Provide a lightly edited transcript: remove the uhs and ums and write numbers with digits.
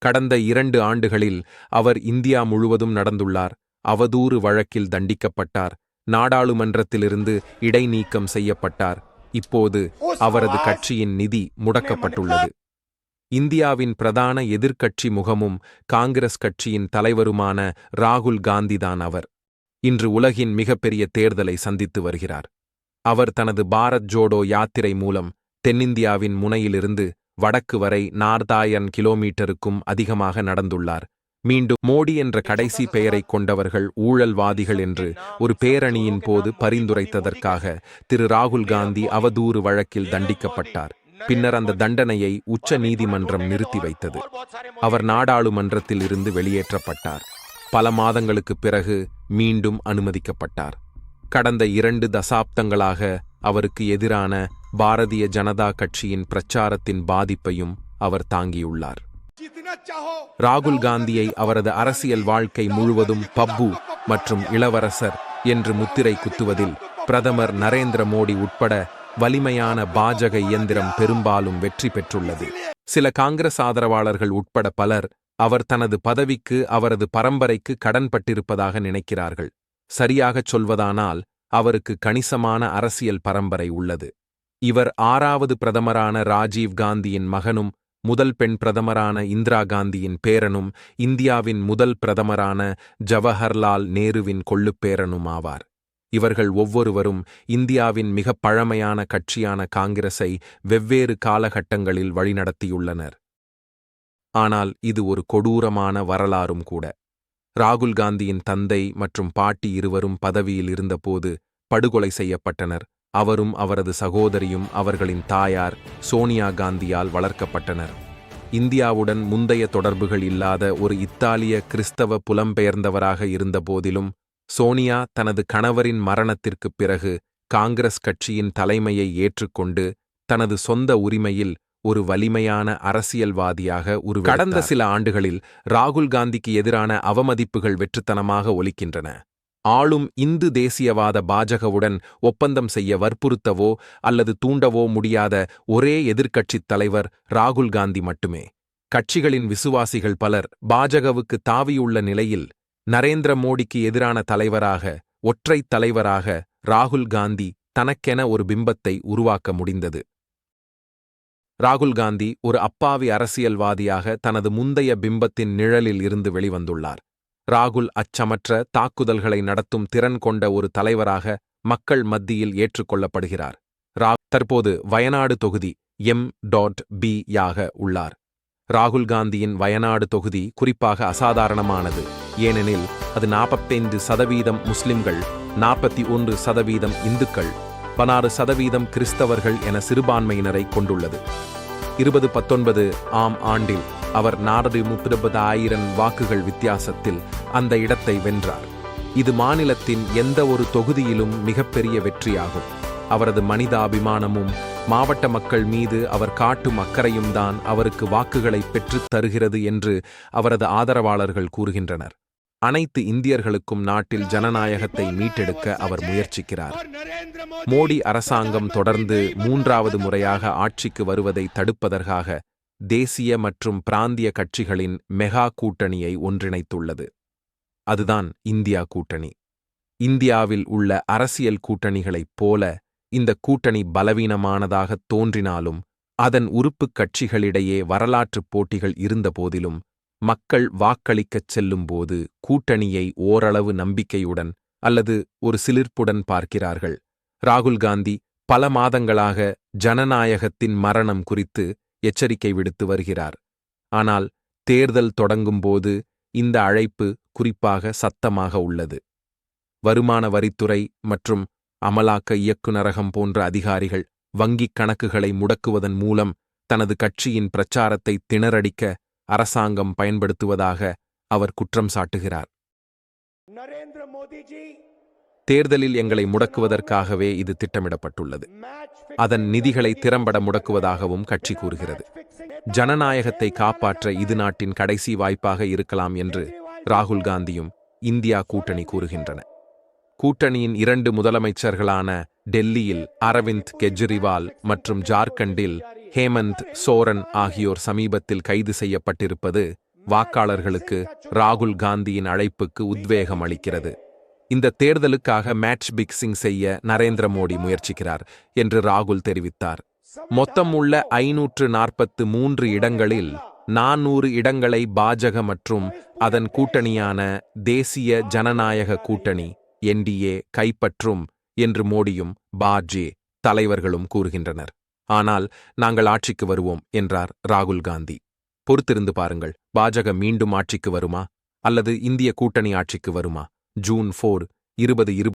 கடந்த 2 ஆண்டுகளில் அவர் இந்தியா முழுவதும் நடந்துள்ளார். அவதூறு வழக்கில் தண்டிக்கப்பட்டார். நாடாளுமன்றத்திலிருந்து இடைநீக்கம் செய்யப்பட்டார். இப்போது அவரது கட்சியின் நிதி முடக்கப்பட்டுள்ளது. இந்தியாவின் பிரதான எதிர்க்கட்சி முகமும் காங்கிரஸ் கட்சியின் தலைவருமான ராகுல் காந்திதான் அவர். இன்று உலகின் மிகப்பெரிய தேர்தலை சந்தித்து வருகிறார். அவர் தனது பாரத் ஜோடோ யாத்திரை மூலம் தென்னிந்தியாவின் முனையிலிருந்து வடக்கு வரை 4000 கிலோமீட்டருக்கும் அதிகமாக நடந்துள்ளார். மீண்டும் மோடி என்ற கடைசி பெயரைக் கொண்டவர்கள் ஊழல்வாதிகள் என்று ஒரு பேரணியின் போது பரிந்துரைத்ததற்காக திரு ராகுல் காந்தி அவதூறு வழக்கில் தண்டிக்கப்பட்டார். பின்னர் அந்த தண்டனையை உச்ச நீதிமன்றம் நிறுத்தி வைத்தது. அவர் நாடாளுமன்றத்தில் இருந்து வெளியேற்றப்பட்டார். பல மாதங்களுக்குப் பிறகு மீண்டும் அனுமதிக்கப்பட்டார். கடந்த 2 தசாப்தங்களாக அவருக்கு எதிரான பாரதிய ஜனதா கட்சியின் பிரச்சாரத்தின் பாதிப்பையும் அவர் தாங்கியுள்ளார். ராகுல் காந்தியை அவரது அரசியல் வாழ்க்கை முழுவதும் பப்பு மற்றும் இளவரசர் என்று முத்திரை குத்துவதில் பிரதமர் நரேந்திர மோடி உட்பட வலிமையான பாஜக இயந்திரம் பெரும்பாலும் வெற்றி பெற்றுள்ளது. சில காங்கிரஸ் ஆதரவாளர்கள் உட்பட பலர் அவர் தனது பதவிக்கு அவரது பரம்பரைக்கு கடன்பட்டிருப்பதாக நினைக்கிறார்கள். சரியாகச் சொல்வதானால் அவருக்கு கணிசமான அரசியல் பரம்பரை உள்ளது. இவர் 6வது பிரதமரான ராஜீவ் காந்தியின் மகனும் முதல் பெண் பிரதமரான இந்திரா காந்தியின் பேரனும் இந்தியாவின் முதல் பிரதமரான ஜவஹர்லால் நேருவின் கொள்ளுப்பேரனும் ஆவார். இவர்கள் ஒவ்வொருவரும் இந்தியாவின் மிகப் பழமையான கட்சியான காங்கிரஸை வெவ்வேறு காலகட்டங்களில் வழிநடத்தியுள்ளனர். ஆனால் இது ஒரு கொடூரமான வரலாறும் கூட. ராகுல் காந்தியின் தந்தை மற்றும் பாட்டி இருவரும் பதவியில் இருந்தபோது படுகொலை செய்யப்பட்டனர். அவரும் அவரது சகோதரியும் அவர்களின் தாயார் சோனியா காந்தியால் வளர்க்கப்பட்டனர். இந்தியாவுடன் முந்தைய தொடர்புகள் இல்லாத ஒரு இத்தாலிய கிறிஸ்தவ புலம்பெயர்ந்தவராக இருந்தபோதிலும் சோனியா தனது கணவரின் மரணத்திற்குப் பிறகு காங்கிரஸ் கட்சியின் தலைமையை ஏற்றுக்கொண்டு தனது சொந்த உரிமையில் ஒரு வலிமையான அரசியல்வாதியாக உருவெடுத்தார். கடந்த சில ஆண்டுகளில் ராகுல் காந்திக்கு எதிரான அவமதிப்புகள் வெற்றுத்தனமாக ஒலிக்கின்றன. ஆளும் இந்து தேசியவாத பாஜகவுடன் ஒப்பந்தம் செய்ய வற்புறுத்தவோ அல்லது தூண்டவோ முடியாத ஒரே எதிர்க்கட்சித் தலைவர் ராகுல் காந்தி மட்டுமே. கட்சிகளின் விசுவாசிகள் பலர் பாஜகவுக்கு தாவியுள்ள நிலையில் நரேந்திர மோடிக்கு எதிரான தலைவராக, ஒற்றைத் தலைவராக ராகுல் காந்தி தனக்கென ஒரு பிம்பத்தை உருவாக்க முடிந்தது. ராகுல் காந்தி ஒரு அப்பாவி அரசியல்வாதியாக தனது முந்தைய பிம்பத்தின் நிழலில் இருந்து வெளிவந்துள்ளார். ராகுல் அச்சமற்ற தாக்குதல்களை நடத்தும் திறன் கொண்ட ஒரு தலைவராக மக்கள் மத்தியில் ஏற்றுக்கொள்ளப்படுகிறார். தற்போது வயநாடு தொகுதி M.B யாக உள்ளார். ராகுல் காந்தியின் வயநாடு தொகுதி குறிப்பாக அசாதாரணமானது. ஏனெனில் அது 45% முஸ்லிம்கள், 41% இந்துக்கள், 16% கிறிஸ்தவர்கள் என சிறுபான்மையினரை கொண்டுள்ளது. 2019 ஆம் ஆண்டில் அவர் 430,000 வாக்குகள் வித்தியாசத்தில் அந்த இடத்தை வென்றார். இது மாநிலத்தின் எந்த ஒரு தொகுதியிலும் மிகப்பெரிய வெற்றியாகும். அவரது மனிதாபிமானமும் மாவட்ட மக்கள் மீது அவர் காட்டும் அக்கறையும் தான் அவருக்கு வாக்குகளை பெற்றுத் தருகிறது என்று அவரது ஆதரவாளர்கள் கூறுகின்றனர். அனைத்து இந்தியர்களுக்கும் நாட்டில் ஜனநாயகத்தை மீட்டெடுக்க அவர் முயற்சிக்கிறார். மோடி அரசாங்கம் தொடர்ந்து 3வது முறையாக ஆட்சிக்கு வருவதை தடுப்பதற்காக தேசிய மற்றும் பிராந்திய கட்சிகளின் மெகா கூட்டணியை ஒன்றிணைத்துள்ளது. அதுதான் இந்தியா கூட்டணி. இந்தியாவில் உள்ள அரசியல் கூட்டணிகளைப் போல இந்த கூட்டணி பலவீனமானதாகத் தோன்றினாலும் அதன் உறுப்புக் கட்சிகளிடையே வரலாற்றுப் போட்டிகள் இருந்தபோதிலும் மக்கள் வாக்களிக்கச் செல்லும்போது கூட்டணியை ஓரளவு நம்பிக்கையுடன் அல்லது ஒரு சிலிர்ப்புடன் பார்க்கிறார்கள். ராகுல் காந்தி பல மாதங்களாக ஜனநாயகத்தின் மரணம் குறித்து எச்சரிக்கை விடுத்து வருகிறார். ஆனால் தேர்தல் தொடங்கும்போது இந்த அழைப்பு குறிப்பாக சத்தமாக உள்ளது. வருமான வரித்துறை மற்றும் அமலாக்க இயக்குநரகம் போன்ற அதிகாரிகள் வங்கிக் கணக்குகளை முடக்குவதன் மூலம் தனது கட்சியின் பிரச்சாரத்தை திணறடிக்க அரசாங்கம் பயன்படுத்துவதாக அவர் குற்றம் சாட்டுகிறார். தேர்தலில் எங்களை முடக்குவதற்காகவே இது திட்டமிடப்பட்டுள்ளது. அதன் நிதிகளை திறம்பட முடக்குவதாகவும் கட்சி கூறுகிறது. ஜனநாயகத்தை காப்பாற்ற இது நாட்டின் கடைசி வாய்ப்பாக இருக்கலாம் என்று ராகுல் காந்தியும் இந்தியா கூட்டணி கூறுகின்றன. கூட்டணியின் 2 முதலமைச்சர்களான டெல்லியில் அரவிந்த் கெஜ்ரிவால் மற்றும் ஜார்க்கண்டில் ஹேமந்த் சோரன் ஆகியோர் சமீபத்தில் கைது செய்யப்பட்டிருப்பது வாக்காளர்களுக்கு ராகுல் காந்தியின் அழைப்புக்கு உத்வேகம் அளிக்கிறது. இந்த தேர்தலுக்காக மேட்ச் பிக்சிங் செய்ய நரேந்திர மோடி முயற்சிக்கிறார் என்று ராகுல் தெரிவித்தார். மொத்தம் உள்ள 543 இடங்களில் 400 இடங்களை பாஜக மற்றும் அதன் கூட்டணியான தேசிய ஜனநாயக கூட்டணி NDA கைப்பற்றும் என்று மோடியும் பாஜே தலைவர்களும் கூறுகின்றனர். ஆனால் நாங்கள் ஆட்சிக்கு வருவோம் என்றார் ராகுல் காந்தி. பொறுத்திருந்து பாருங்கள், பாஜக மீண்டும் ஆட்சிக்கு வருமா அல்லது இந்திய கூட்டணி ஆட்சிக்கு வருமா? ஜூன் 4, 2020